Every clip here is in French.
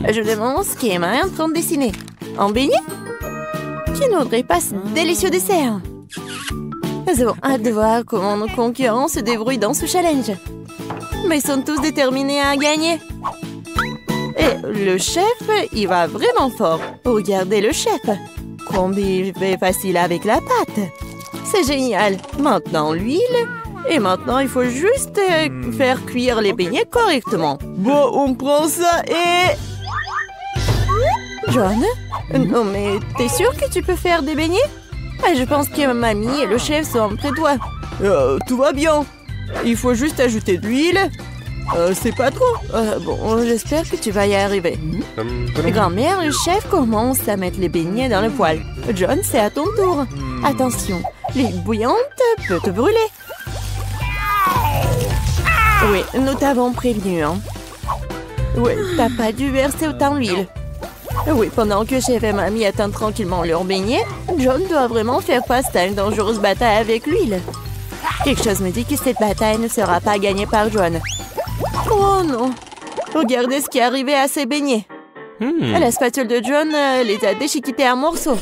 Je demande ce qu'Emma est en train de dessiner. Un beignet? Qui n'aurait pas ce délicieux dessert? Nous avons hâte de voir comment nos concurrents se débrouillent dans ce challenge. Mais ils sont tous déterminés à gagner. Et le chef, il va vraiment fort. Regardez le chef. Combien il fait facile avec la pâte. C'est génial. Maintenant l'huile. Et maintenant, il faut juste faire cuire les beignets correctement. Bon, on prend ça et... John? Non, mais t'es sûr que tu peux faire des beignets? Je pense que mamie et le chef sont près de toi. Tout va bien. Il faut juste ajouter de l'huile. C'est pas trop. Bon, j'espère que tu vas y arriver. Grand-mère, le chef commence à mettre les beignets dans le poêle. John, c'est à ton tour. Attention, l'huile bouillante peut te brûler. Oui, nous t'avons prévenu, hein. Oui, t'as pas dû verser autant d'huile. Oui, pendant que chef et mamie attendent tranquillement leur beignet, John doit vraiment faire face à une dangereuse bataille avec l'huile. Quelque chose me dit que cette bataille ne sera pas gagnée par John. Oh non! Regardez ce qui est arrivé à ces beignets. La spatule de John les a déchiquetés en morceaux.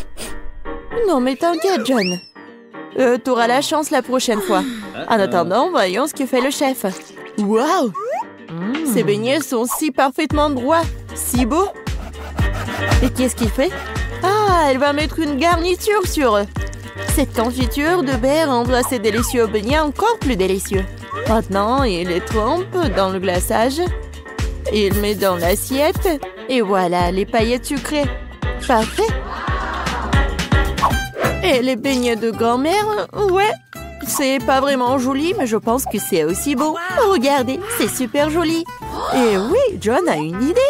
Non mais t'inquiète, John. T'auras la chance la prochaine fois. En attendant, voyons ce que fait le chef. Waouh! Ces beignets sont si parfaitement droits, si beaux. Et qu'est-ce qu'il fait? Ah, elle va mettre une garniture sur eux. Cette confiture de baie rendra ces délicieux beignets encore plus délicieux. Maintenant, il les trempe dans le glaçage. Il met dans l'assiette. Et voilà, les paillettes sucrées. Parfait. Et les beignets de grand-mère, ouais. C'est pas vraiment joli, mais je pense que c'est aussi beau. Regardez, c'est super joli. Et oui, John a une idée.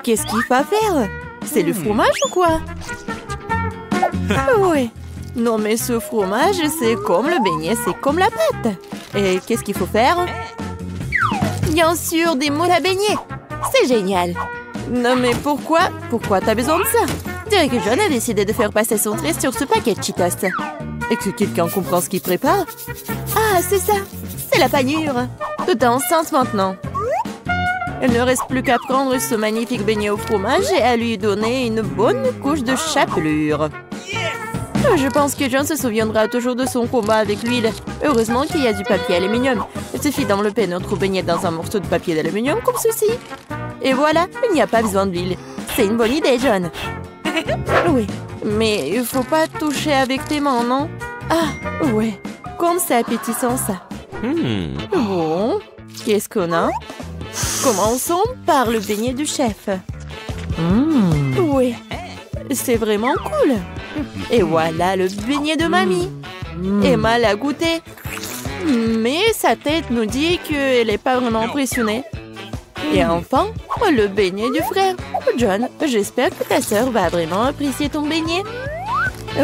Qu'est-ce qu'il va faire? C'est le fromage ou quoi? Oui. Non, mais ce fromage, c'est comme le beignet, c'est comme la pâte. Et qu'est-ce qu'il faut faire? Bien sûr, des moules à beignets. C'est génial. Non, mais pourquoi? Pourquoi t'as besoin de ça? Je dirais que John a décidé de faire passer son trait sur ce paquet de Cheetos. Et que quelqu'un comprend ce qu'il prépare? Ah, c'est ça. C'est la panure. Tout est enceinte maintenant. Il ne reste plus qu'à prendre ce magnifique beignet au fromage et à lui donner une bonne couche de chapelure. Je pense que John se souviendra toujours de son combat avec l'huile. Heureusement qu'il y a du papier aluminium. Il suffit d'envelopper notre beignet dans un morceau de papier d'aluminium comme ceci. Et voilà, il n'y a pas besoin d'huile. C'est une bonne idée, John. Oui, mais il faut pas toucher avec tes mains, non? Ah, ouais. Comme c'est appétissant, ça. Bon, qu'est-ce qu'on a? Commençons par le beignet du chef. Oui, c'est vraiment cool. Et voilà le beignet de mamie. Emma l'a goûté. Mais sa tête nous dit qu'elle n'est pas vraiment impressionnée. Et enfin, le beignet du frère. John, j'espère que ta sœur va vraiment apprécier ton beignet.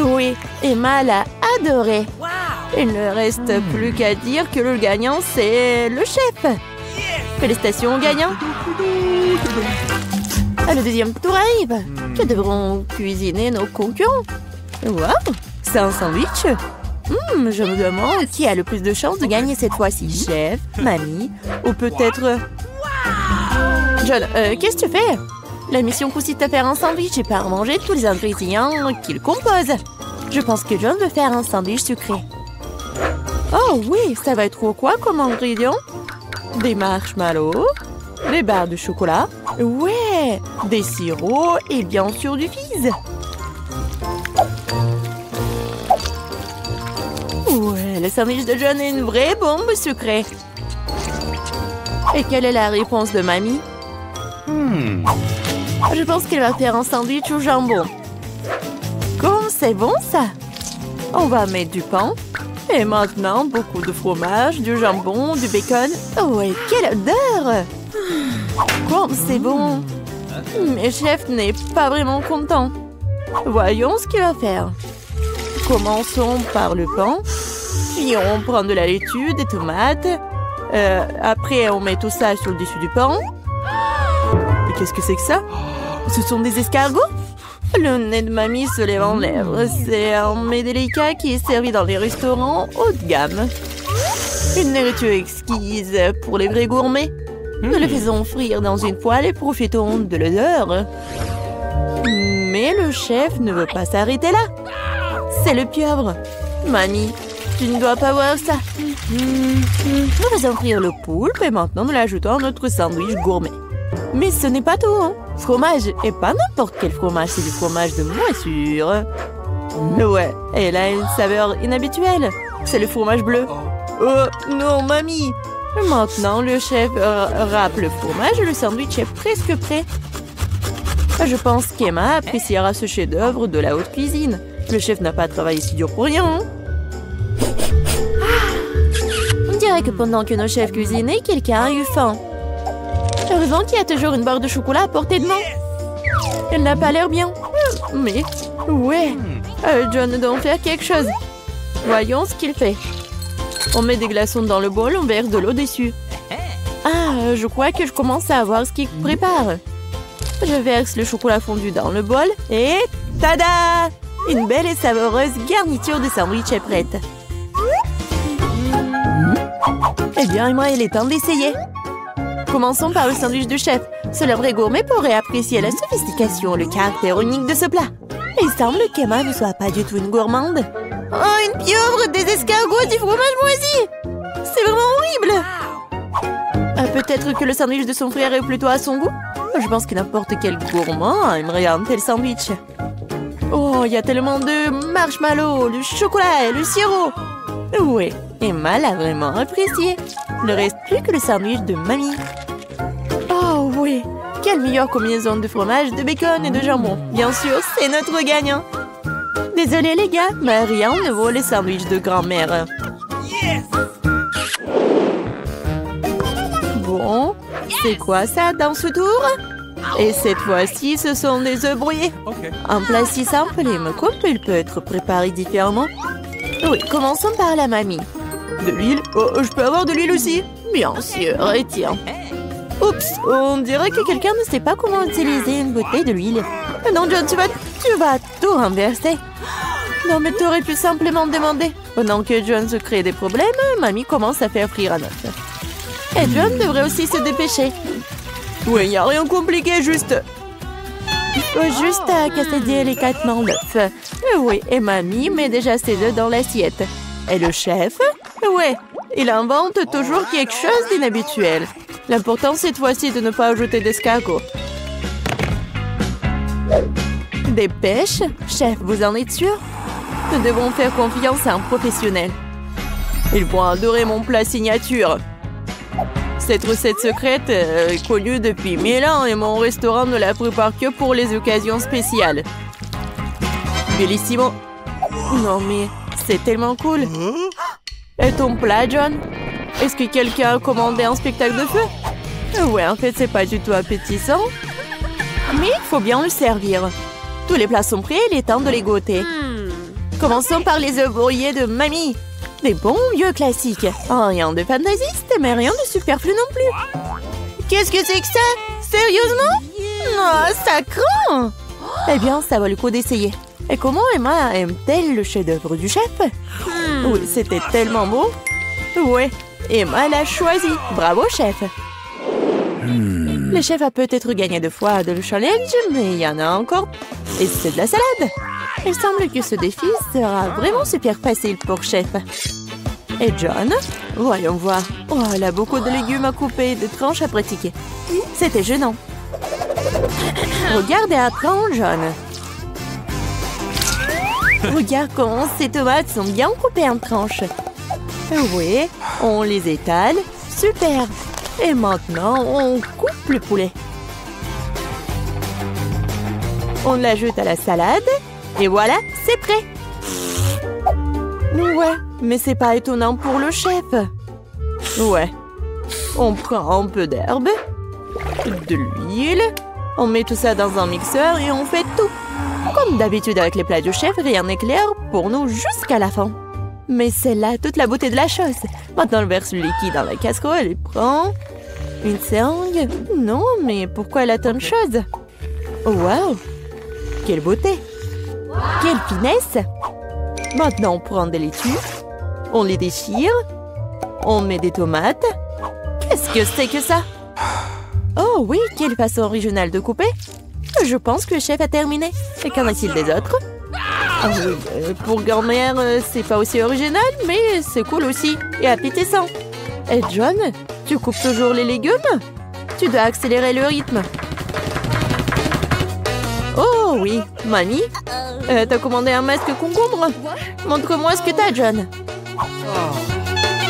Oui, Emma l'a adoré. Il ne reste plus qu'à dire que le gagnant, c'est le chef. Félicitations au gagnant. Le deuxième tour arrive. Que devront cuisiner nos concurrents? Waouh, c'est un sandwich. Je me demande qui a le plus de chances de gagner cette fois-ci. Chef, mamie, ou peut-être... John, qu'est-ce que tu fais? La mission consiste à faire un sandwich et pas à manger tous les ingrédients qu'il compose. Je pense que John veut faire un sandwich sucré. Oh oui, ça va être quoi comme ingrédients? Des marshmallows, des barres de chocolat, ouais, des sirops et bien sûr du fizz. Ouais, le sandwich de John est une vraie bombe sucrée. Et quelle est la réponse de mamie? Je pense qu'elle va faire un sandwich au jambon. Comme c'est bon ça! On va mettre du pain. Et maintenant, beaucoup de fromage, du jambon, du bacon. Oh, et quelle odeur! Comme c'est bon! Mais chef n'est pas vraiment content. Voyons ce qu'il va faire. Commençons par le pain. Puis on prend de la laitue, des tomates. Après, on met tout ça sur le dessus du pain. Et qu'est-ce que c'est que ça? Ce sont des escargots? Le nez de mamie se lève en lèvres. C'est un mets délicat qui est servi dans les restaurants haut de gamme. Une nourriture exquise pour les vrais gourmets. Nous le faisons frire dans une poêle et profitons de l'odeur. Mais le chef ne veut pas s'arrêter là. C'est le pieuvre. Mamie, tu ne dois pas voir ça. Nous faisons frire le poulpe et maintenant nous l'ajoutons à notre sandwich gourmet. Mais ce n'est pas tout, hein. Fromage, et pas n'importe quel fromage, c'est du fromage de moisissure. Ouais, elle a une saveur inhabituelle. C'est le fromage bleu. Oh non, mamie. Maintenant, le chef râpe le fromage et le sandwich est presque prêt. Je pense qu'Emma appréciera ce chef-d'œuvre de la haute cuisine. Le chef n'a pas travaillé si dur pour rien. On dirait que pendant que nos chefs cuisinaient, quelqu'un a eu faim. Heureusement qu'il y a toujours une barre de chocolat à portée de main. Elle n'a pas l'air bien. Mais, ouais, John doit en faire quelque chose. Voyons ce qu'il fait. On met des glaçons dans le bol, on verse de l'eau dessus. Ah, je crois que je commence à voir ce qu'il prépare. Je verse le chocolat fondu dans le bol et... Tada! Une belle et savoureuse garniture de sandwich est prête. Eh bien, Emma, il est temps d'essayer. Commençons par le sandwich du chef. Seul un vrai gourmet pourrait apprécier la sophistication, le caractère unique de ce plat. Il semble qu'Emma ne soit pas du tout une gourmande. Oh, une pieuvre, des escargots, du fromage moisi! C'est vraiment horrible! Peut-être que le sandwich de son frère est plutôt à son goût? Je pense que n'importe quel gourmand aimerait un tel sandwich. Oh, il y a tellement de marshmallows, du chocolat et le sirop! Oui, Emma l'a vraiment apprécié. Il ne reste plus que le sandwich de mamie. Oh oui, quelle meilleure combinaison de fromage, de bacon et de jambon. Bien sûr, c'est notre gagnant. Désolé les gars, mais rien ne vaut les sandwichs de grand-mère. Yes! Bon, c'est quoi ça dans ce tour? Et cette fois-ci, ce sont des œufs brouillés. Un plat si simple et me coupe, il peut être préparé différemment. Oui, commençons par la mamie. De l'huile? Oh, je peux avoir de l'huile aussi? Bien sûr, et tiens. Oups, on dirait que quelqu'un ne sait pas comment utiliser une bouteille de l'huile. Non, John, tu vas tout renverser. Non, mais tu aurais pu simplement demander. Pendant que John se crée des problèmes, mamie commence à faire frire un œuf. Et John devrait aussi se dépêcher. Oui, il n'y a rien compliqué, juste... Il faut juste casser délicatement l'œuf. Oui, et mamie met déjà ses œufs dans l'assiette. Et le chef? Ouais, il invente toujours quelque chose d'inhabituel. L'important cette fois-ci de ne pas ajouter d'escargot. Des pêches? Chef, vous en êtes sûr? Nous devons faire confiance à un professionnel. Ils vont adorer mon plat signature. Cette recette secrète est connue depuis 1000 ans et mon restaurant ne la prépare que pour les occasions spéciales. Bellissimo. Non mais, c'est tellement cool. Et ton plat, John? Est-ce que quelqu'un a commandé un spectacle de feu? Ouais, en fait, c'est pas du tout appétissant. Mais il faut bien le servir. Tous les plats sont prêts, il est temps de les goûter. Commençons par les œufs brouillés de mamie. Des bons vieux classiques. Oh, rien de fantaisiste, mais rien de superflu non plus. Qu'est-ce que c'est que ça? Sérieusement? Non, ça craint. Eh bien, ça vaut le coup d'essayer. Et comment Emma aime-t-elle le chef-d'œuvre du chef? Oui, c'était tellement beau. Ouais, Emma l'a choisi. Bravo, chef. Le chef a peut-être gagné 2 fois de le challenge, mais il y en a encore. Et c'est de la salade. Il semble que ce défi sera vraiment super facile pour chef. Et John? Voyons voir. Oh, elle a beaucoup de légumes à couper et de tranches à pratiquer. C'était gênant. Regardez à tranche, John. Regarde comment ces tomates sont bien coupées en tranches. Oui, on les étale. Super. Et maintenant, on coupe le poulet. On l'ajoute à la salade. Et voilà, c'est prêt. Ouais, mais c'est pas étonnant pour le chef. Ouais. On prend un peu d'herbe, de l'huile, on met tout ça dans un mixeur et on fait tout. Comme d'habitude avec les plats du chef, rien n'est clair pour nous jusqu'à la fin. Mais c'est là toute la beauté de la chose. Maintenant, on verse le liquide dans la casserole et prend une seringue. Non, mais pourquoi elle a tant de choses? Waouh! Quelle beauté! Quelle finesse! Maintenant, on prend des laitues, on les déchire, on met des tomates. Qu'est-ce que c'est que ça? Oh oui, quelle façon originale de couper. Je pense que le chef a terminé. Et qu'en est-il des autres? Ah oui, pour grand-mère, c'est pas aussi original, mais c'est cool aussi. Et appétissant. Et John, tu coupes toujours les légumes? Tu dois accélérer le rythme. Oh oui, mamie, t'as commandé un masque concombre? Montre-moi ce que t'as, John.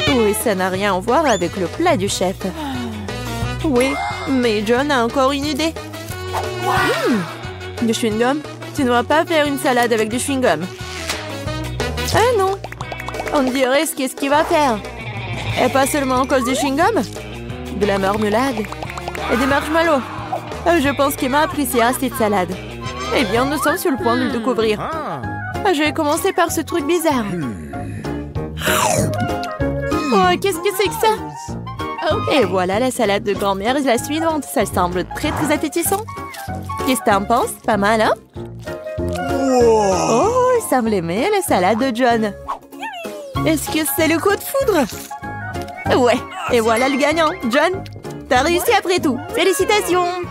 Oui, ça n'a rien à voir avec le plat du chef. Oui, mais John a encore une idée. Du chewing-gum? Tu ne vas pas faire une salade avec du chewing-gum. Ah non, on dirait qu'est-ce qu'il va faire. Et pas seulement à cause du chewing-gum, de la marmelade et des marshmallows. Je pense qu'Emma appréciera cette salade. Eh bien, nous sommes sur le point de le découvrir. Je vais commencer par ce truc bizarre. Oh, qu'est-ce que c'est que ça? Et voilà la salade de grand-mère et la suivante. Ça semble très appétissant. Qu'est-ce que t'en penses? Pas mal, hein? Oh, il semble aimer la salade de John. Est-ce que c'est le coup de foudre? Ouais, et voilà le gagnant. John, t'as réussi après tout. Félicitations!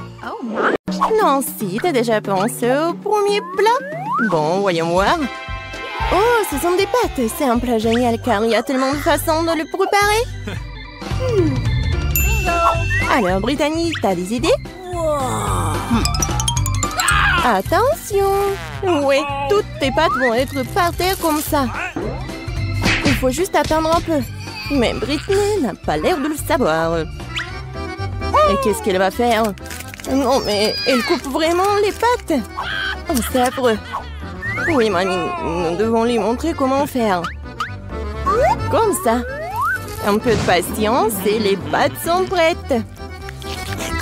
Nancy, t'as déjà pensé au premier plat? Bon, voyons voir. Oh, ce sont des pâtes. C'est un plat génial car il y a tellement de façons de le préparer. Alors, Brittany, t'as des idées? Attention! Ouais, toutes tes pâtes vont être par terre comme ça. Il faut juste attendre un peu. Mais Brittany n'a pas l'air de le savoir. Et qu'est-ce qu'elle va faire? Non, mais elle coupe vraiment les pâtes. Oh, c'est affreux. Oui, mamie, nous devons lui montrer comment faire. Comme ça. Un peu de patience et les pâtes sont prêtes.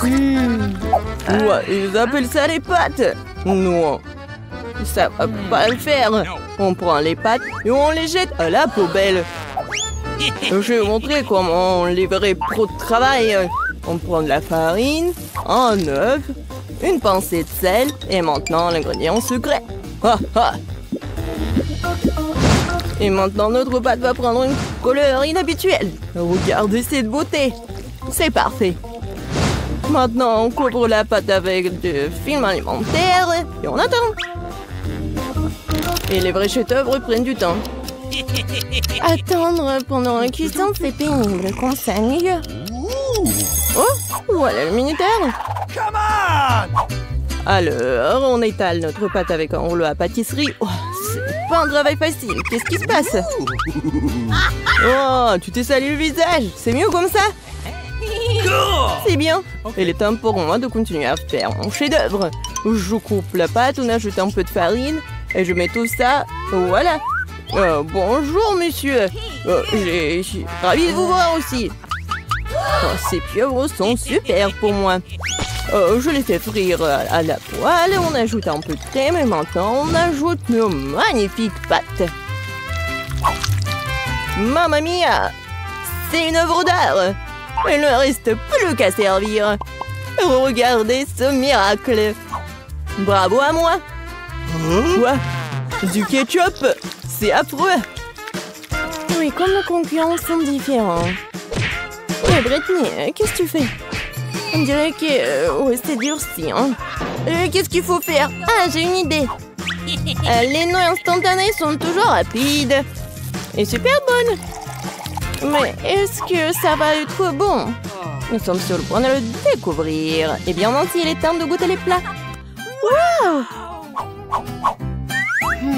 Ouais, ils appellent ça les pâtes. Non, ça va pas le faire. On prend les pâtes et on les jette à la poubelle. Je vais vous montrer comment on livrait trop de travail. On prend de la farine, un œuf, une pincée de sel et maintenant l'ingrédient secret. Ha, ha. Et maintenant notre pâte va prendre une couleur inhabituelle. Regardez cette beauté. C'est parfait. Maintenant on couvre la pâte avec du film alimentaire et on attend. Et les vrais chefs-d'œuvre prennent du temps. Attendre pendant la cuisson, c'est pénible. Qu'on s'ennuie. Oh, voilà le minuteur. Alors, on étale notre pâte avec un rouleau à pâtisserie. Oh, c'est pas un travail facile. Qu'est-ce qui se passe? Oh, tu t'es sali le visage. C'est mieux comme ça? C'est bien. Il est temps pour moi de continuer à faire mon chef-d'œuvre. Je coupe la pâte, on ajoute un peu de farine et je mets tout ça. Voilà. Bonjour, monsieur. Je suis ravie de vous voir aussi. Oh, ces pieuvres sont super pour moi. Je les fais frire à la poêle. On ajoute un peu de crème et maintenant on ajoute nos magnifiques pâtes. Mamma mia! C'est une œuvre d'art. Il ne reste plus qu'à servir. Regardez ce miracle. Bravo à moi. Quoi? Du ketchup? C'est affreux. Oui, comme nos concurrents sont différents. Et Brittany, qu'est-ce que tu fais? On dirait que c'est durci. Hein? Qu'est-ce qu'il faut faire? Ah, j'ai une idée. Les noix instantanées sont toujours rapides et super bonnes. Mais est-ce que ça va être bon? Nous sommes sur le point de le découvrir. Eh bien, Nancy, il est temps de goûter les plats. Waouh!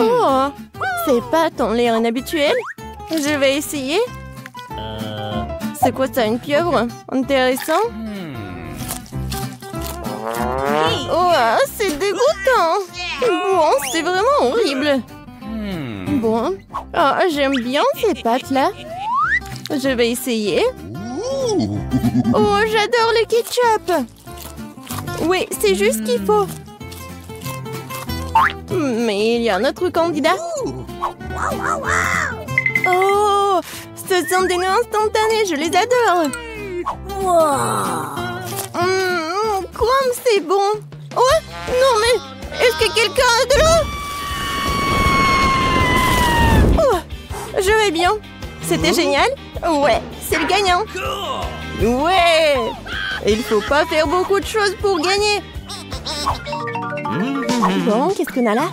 Oh, ces pâtes ont l'air inhabituelles. Je vais essayer. C'est quoi ça, une pieuvre? Intéressant. Oh, c'est dégoûtant. Bon, c'est vraiment horrible. Bon, j'aime bien ces pâtes-là. Je vais essayer. Oh, j'adore le ketchup. Oui, c'est juste ce qu'il faut. Mais il y a un autre candidat. Oh, ce sont des noix instantanées, je les adore. Comme c'est bon. Oh, non mais, est-ce que quelqu'un a de l'eau? Oh, je vais bien. C'était génial. Ouais, c'est le gagnant. Ouais. Il faut pas faire beaucoup de choses pour gagner. Bon, qu'est-ce qu'on a là?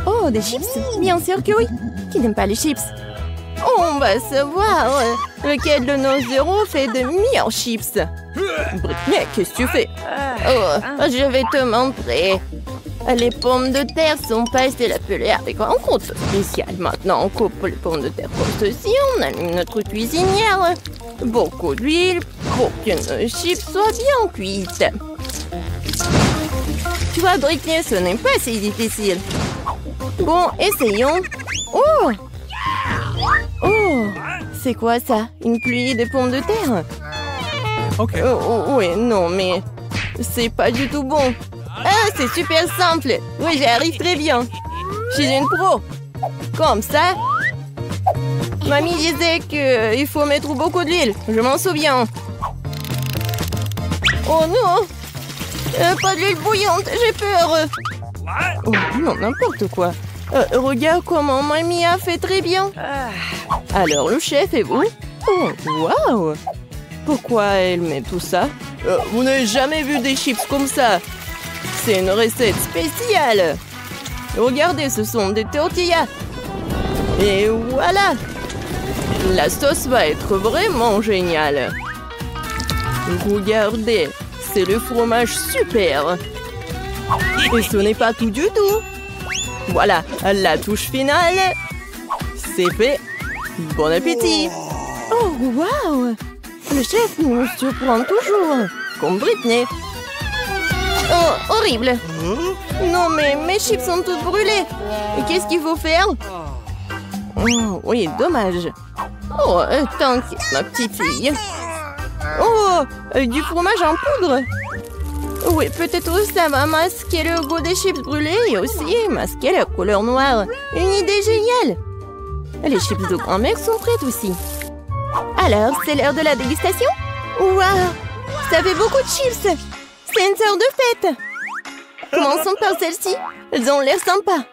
Oh, des chips? Bien sûr que oui. Qui n'aime pas les chips? On va savoir lequel de nos héros fait de meilleurs chips. Britney, qu'est-ce que tu fais? Oh, je vais te montrer. Les pommes de terre sont passées la pelée avec un compte spécial. Maintenant, on coupe les pommes de terre comme ceci. On allume notre cuisinière. Beaucoup d'huile pour que nos chips soient bien cuites. Tu vois, Britney, ce n'est pas si difficile. Bon, essayons. Oh! Oh! C'est quoi ça? Une pluie de pommes de terre? Ok. Oh, oui, non, mais c'est pas du tout bon. Ah, c'est super simple. Oui, j'y arrive très bien. Je suis une pro. Comme ça. Mamie disait qu'il faut mettre beaucoup d'huile. Je m'en souviens. Oh non! Pas d'huile bouillante, j'ai peur. Oh non, n'importe quoi. Regarde comment mamie a fait très bien. Alors, le chef et vous? Oh, waouh! Pourquoi elle met tout ça? Vous n'avez jamais vu des chips comme ça? C'est une recette spéciale. Regardez, ce sont des tortillas. Et voilà! La sauce va être vraiment géniale. Regardez, c'est le fromage super. Et ce n'est pas tout du tout. Voilà, la touche finale. C'est fait. Bon appétit. Oh, waouh! Le chef nous surprend toujours. Comme Britney. Oh, horrible. Non, mais mes chips sont toutes brûlées. Et qu'est-ce qu'il faut faire? Oh, oui, dommage. Oh, t'inquiète, ma petite fille. Oh, du fromage en poudre. Oui, peut-être ça va masquer le goût des chips brûlés et aussi masquer la couleur noire. Une idée géniale. Les chips de grand-mère sont prêtes aussi. Alors, c'est l'heure de la dégustation? Waouh, ça fait beaucoup de chips. C'est une sorte de fête. Commençons par celle-ci. Elles ont l'air sympas.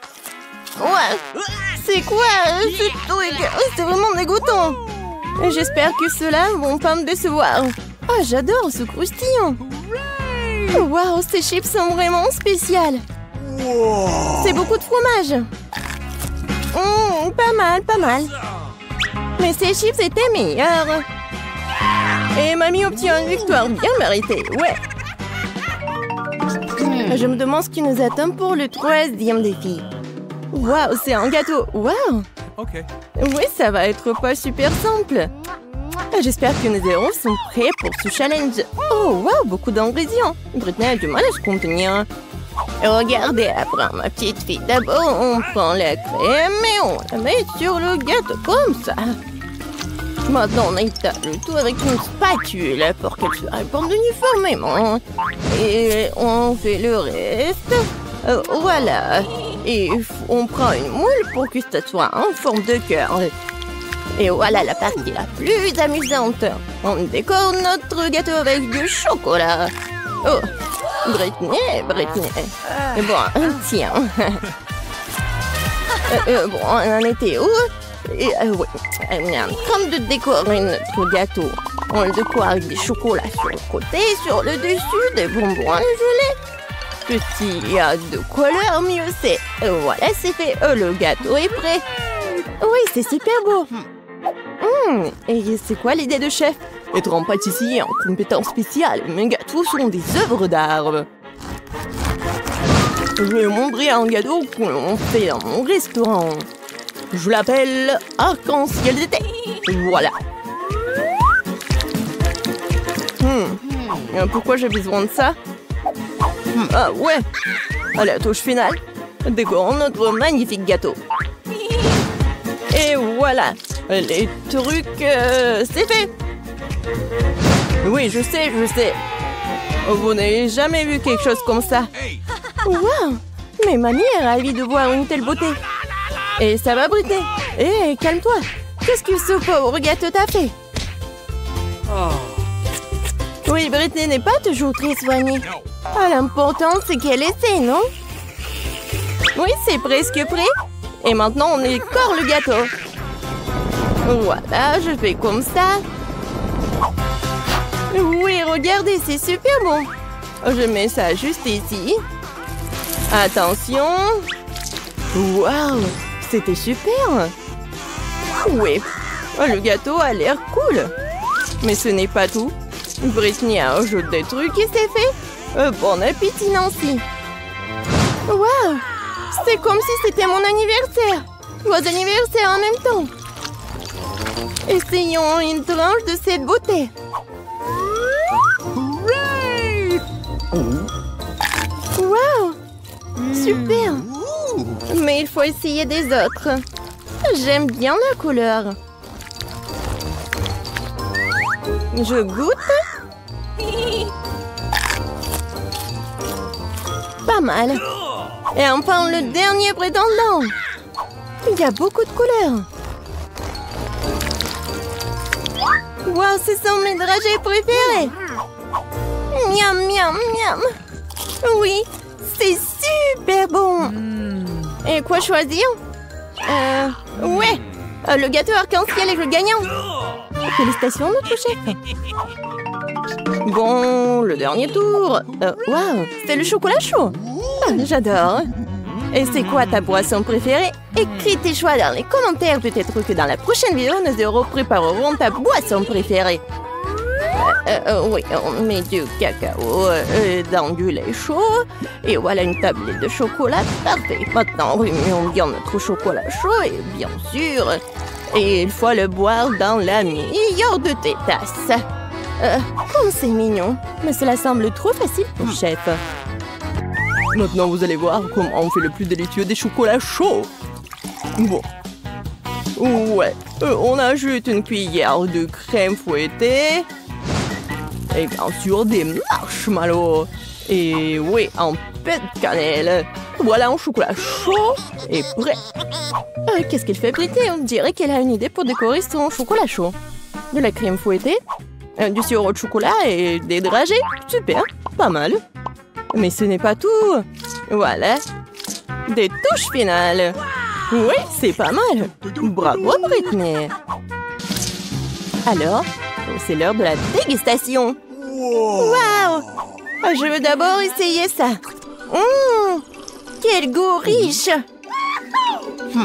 Ouais, c'est quoi ce truc? C'est vraiment dégoûtant. J'espère que ceux-là vont pas me décevoir. Ah, j'adore ce croustillant. Waouh, ces chips sont vraiment spéciales. C'est beaucoup de fromage. Pas mal, pas mal. Mais ces chips étaient meilleurs. Et mamie obtient une victoire bien méritée, ouais. Je me demande ce qui nous attend pour le 3e défi. Waouh, c'est un gâteau. Waouh. Ok. Oui, ça va être pas super simple. J'espère que nos héros sont prêts pour ce challenge. Oh, waouh, beaucoup d'ingrédients. Britney a du mal à se contenir. Regardez, après ma petite fille. D'abord, on prend la crème et on la met sur le gâteau comme ça. Maintenant, on étale le tout avec une spatule pour qu'elle se répande uniformément. Et on fait le reste. Voilà. Et on prend une moule pour que ça soit en forme de cœur. Et voilà la partie la plus amusante. On décore notre gâteau avec du chocolat. Oh, Britney. Bon, tiens. Bon, on en était où? Oui, on est en train de décorer notre gâteau. On le décore avec des chocolats sur le côté, sur le dessus, des bonbons gelés. Plus il y a de couleurs, mieux c'est. Voilà, c'est fait. Le gâteau est prêt. Oui, c'est super beau. Et c'est quoi l'idée de chef? Être un pâtissier en compétence spéciale. Mes gâteaux sont des œuvres d'art. Je vais montrer un gâteau qu'on fait dans mon restaurant. Je l'appelle arc-en-ciel d'été. Voilà. Pourquoi j'ai besoin de ça? Ah ouais. À la touche finale, décorons notre magnifique gâteau. Et voilà. Les trucs, c'est fait. Oui, je sais. Vous n'avez jamais vu quelque chose comme ça. Waouh. Mais mamie est ravie de voir une telle beauté. Et ça va, Britney? Hé, calme-toi. Qu'est-ce que ce pauvre gâteau t'a fait? Oui, Britney n'est pas toujours très soignée. Ah, l'important, c'est qu'elle essaie, non? Oui, c'est presque prêt. Et maintenant, on décore le gâteau. Voilà, je fais comme ça. Oui, regardez, c'est super bon. Je mets ça juste ici. Attention. Waouh, c'était super. Oui, le gâteau a l'air cool. Mais ce n'est pas tout. Britney a ajouté des trucs et c'est fait. Bon appétit, Nancy. Waouh, c'est comme si c'était mon anniversaire. Vos anniversaires en même temps. Essayons une tranche de cette beauté. Waouh, super. Mais il faut essayer des autres. J'aime bien la couleur. Je goûte. Pas mal. Et enfin, le dernier prétendant. Il y a beaucoup de couleurs. Wow, ce sont mes dragées préférées. Miam, miam, miam. Oui, c'est super bon. Et quoi choisir? Ouais, le gâteau arc-en-ciel est le gagnant. Félicitations, notre chef. Bon, le dernier tour. Waouh, c'est le chocolat chaud. J'adore. Et c'est quoi ta boisson préférée? Écris tes choix dans les commentaires. Peut-être que dans la prochaine vidéo, nous préparerons ta boisson préférée. Oui, on met du cacao dans du lait chaud. Et voilà une tablette de chocolat. Parfait. Maintenant, remuons bien notre chocolat chaud. Et bien sûr, et il faut le boire dans la meilleure de tes tasses. Comme c'est mignon. Mais cela semble trop facile pour chef. Maintenant, vous allez voir comment on fait le plus délicieux des chocolats chauds. Bon. Ouais. On ajoute une cuillère de crème fouettée. Et bien sûr, des marshmallows. Et oui, un peu de cannelle. Voilà un chocolat chaud et prêt. Qu'est-ce qu'elle fait, Britney? On dirait qu'elle a une idée pour décorer son chocolat chaud. De la crème fouettée, du sirop de chocolat et des dragées. Super, pas mal. Mais ce n'est pas tout. Voilà. Des touches finales. Oui, c'est pas mal. Bravo, Britney. Alors, c'est l'heure de la dégustation. Waouh! Je veux d'abord essayer ça. Quel goût riche!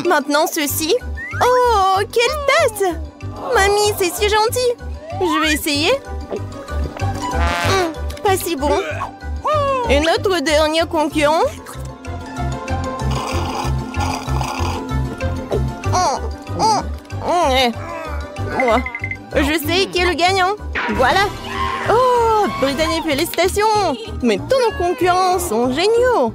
Maintenant, ceci. Oh, quelle tasse! Mamie, c'est si gentil. Je vais essayer. Pas si bon. Et notre dernier concurrent. Moi, je sais qui est le gagnant. Voilà. Oh, Brittany, félicitations. Mais tous nos concurrents sont géniaux.